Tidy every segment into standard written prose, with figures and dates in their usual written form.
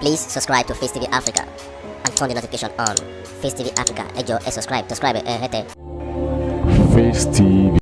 Please subscribe to Facetv Africa and turn the notification on. Facetv Africa, ẹ jọ̀ọ́ subscribe, hete. Face TV.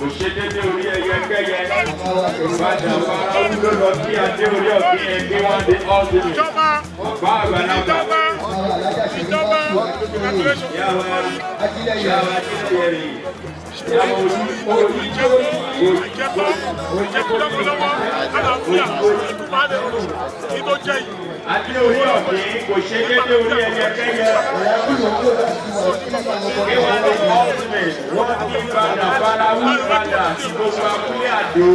Òṣèdédé orí ẹyẹ kẹyẹ ìbàdàn fara wúlò lọ sí adé orí ọ̀gbìn ẹgbẹ́ wọn dé ọ́ọ̀dún ọ̀gbá àgbàlagbà yàrá ajílẹ̀yẹrì yàrá adé orí ọ̀gbìn kò ṣe dédé orí ẹyẹ kẹyẹ ìwọ́n dé ọ́ọ̀dún wọ́n ti padà fara wúlò padà sí gbogbo abúlé àdó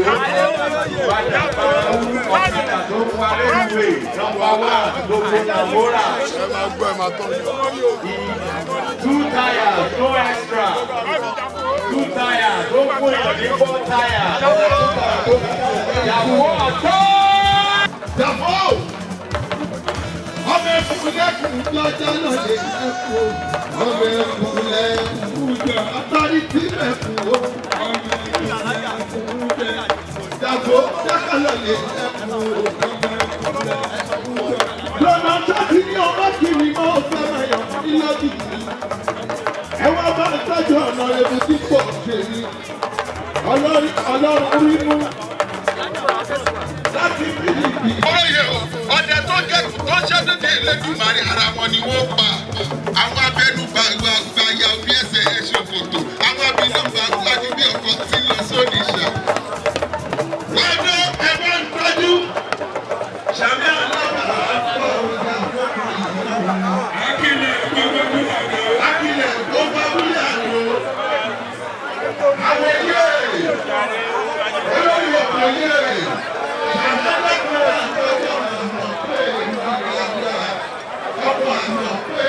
padà fara wúlò padà tó parí ìwé nọ́mbà wá gbogbo nàmúrà. 2 tires, no extra. 2 tires, don't put it in 4 tires. Jafo ọ̀tọ́. Jafo! Ọmọ ẹ̀fúnlẹ̀ kùn lọ́jọ́ lọ́dẹ ẹ̀kọ́. Ọmọ ẹ̀fúnlẹ̀ kùjọ àtàrí tí ẹ̀kọ́. Jafo jákàlọ́lẹ̀ ẹ̀kọ́. Lọ́nà sábì ní ọmọ kìíní mọ́ fẹ́ràn yọ̀ nílọ́bì. Ẹ wá bá tọ́jú ọ̀nà ewu tí pọ̀ ṣe ní. Ọlọ́run rínú láti PDP. Oyè ọdẹ tó jẹ́ tó ṣẹ́dúdé Elédùmarè ara wọn ni wọ́n pa. Àwọn abẹnugbà gbàyà bí ẹsẹ̀ ẹ̀ṣẹ̀ kòtò. Àwọn abinúgbà gbàdú bí ọkọ̀ tí lọ sódì ṣá. Lọ́dọ̀ ẹ bá ń tọ́jú. Ṣàmì àlọ́bà. Akílẹ̀ tó bá wúlẹ̀ àdó. Àwọn ilé olórí ọ̀pọ̀ ilé rẹ̀. Ọ̀pọ̀ àmọ̀ pé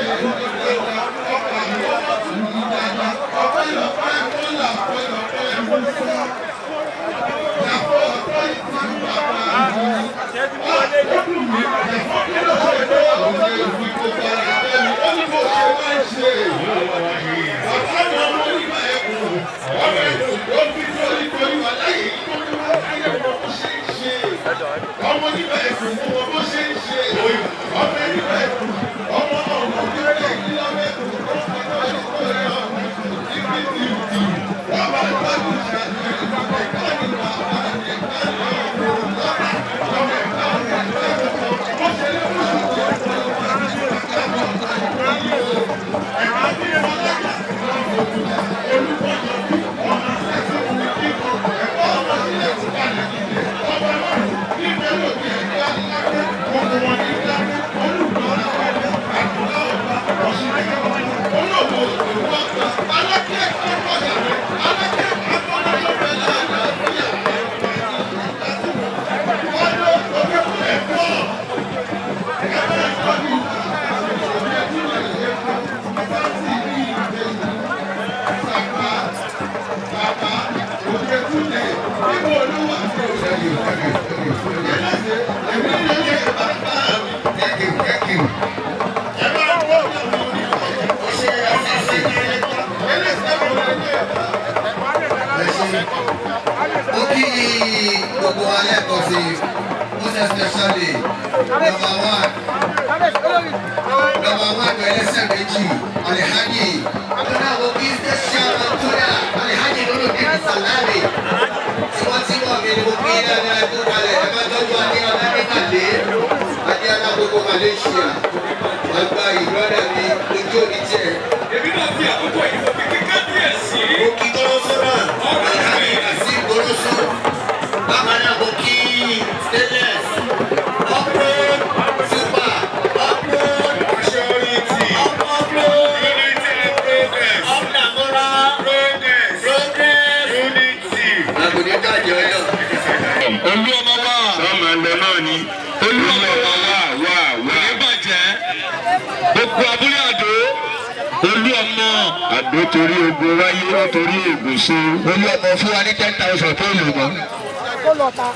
Nítorí ogun wáyé nítorí ègùn sí olú ọmọ fún wa ní 10,000 tó lò mọ́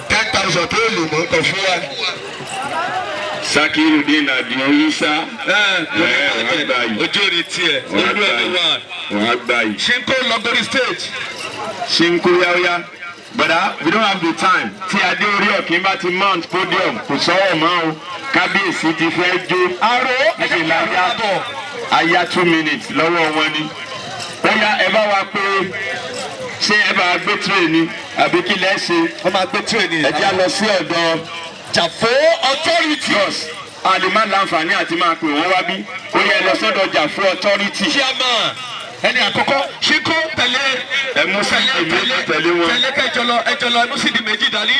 10,000 tó lò mọ́ kàn fún wa. Sakiru dín àdìo yíṣá ojú orí tiẹ̀ olú ẹ̀rọ wà gba yìí. Ṣínkó lọ́gọ́rí stage. Ṣínkó yáwóyá. Brother, we don't have the time. Tí adé orí ọ̀kín bá ti mount podium kò sọ́wọ́ mọ́ o. Kábíyèsí ti fẹ́ jó. Aró ẹ̀jẹ̀ láyà bọ̀. Aya 2 minutes lọ́wọ́ wọn ni. Bóyá ẹ bá wa pé ṣé ẹ bá gbé tírèènì àbí kí lẹ́ ṣe. Wọ́n máa gbé tírèènì. Ẹ jẹ́ lọ sí ọ̀dọ̀ Jafo authority. Yes, àlèmá láǹfààní àti máa pè wọ́n wá bí. Ó yẹ lọ sọ́dọ̀ Jafo authority. Chairman ẹni àkọ́kọ́ Ṣínkó tẹ̀lé ẹ̀mú sídìí méjì tẹ̀lé wọn. Tẹ̀lé kẹjọ lọ ẹ̀mú sídìí méjì dání.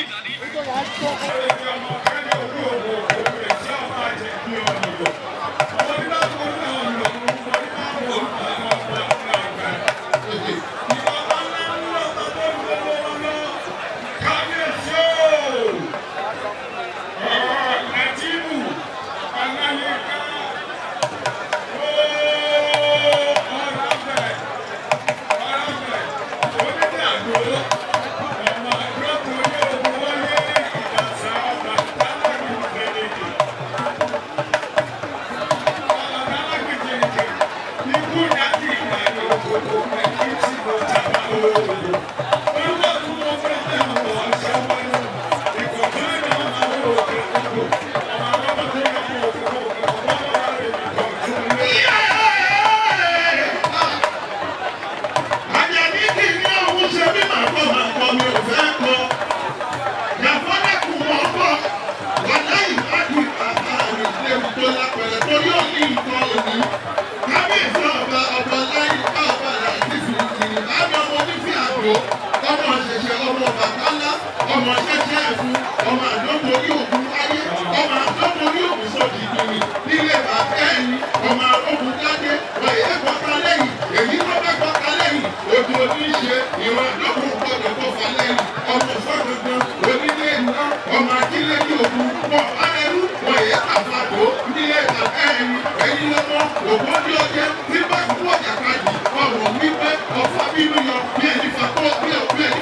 Ọ̀fà bínú yọ bí ẹni fà kọ́ bí ọ̀pẹ́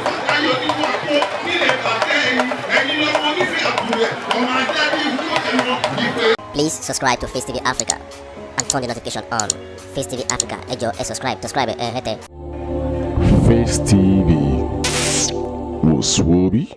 ọmọ ajá bí ìwúlò ẹ̀wọ̀n ìpè. Please subscribe to Face TV Africa and turn the notification on. Face TV Africa, ẹ jọ̀ọ́, subscribe, hete. Face TV was Swoby.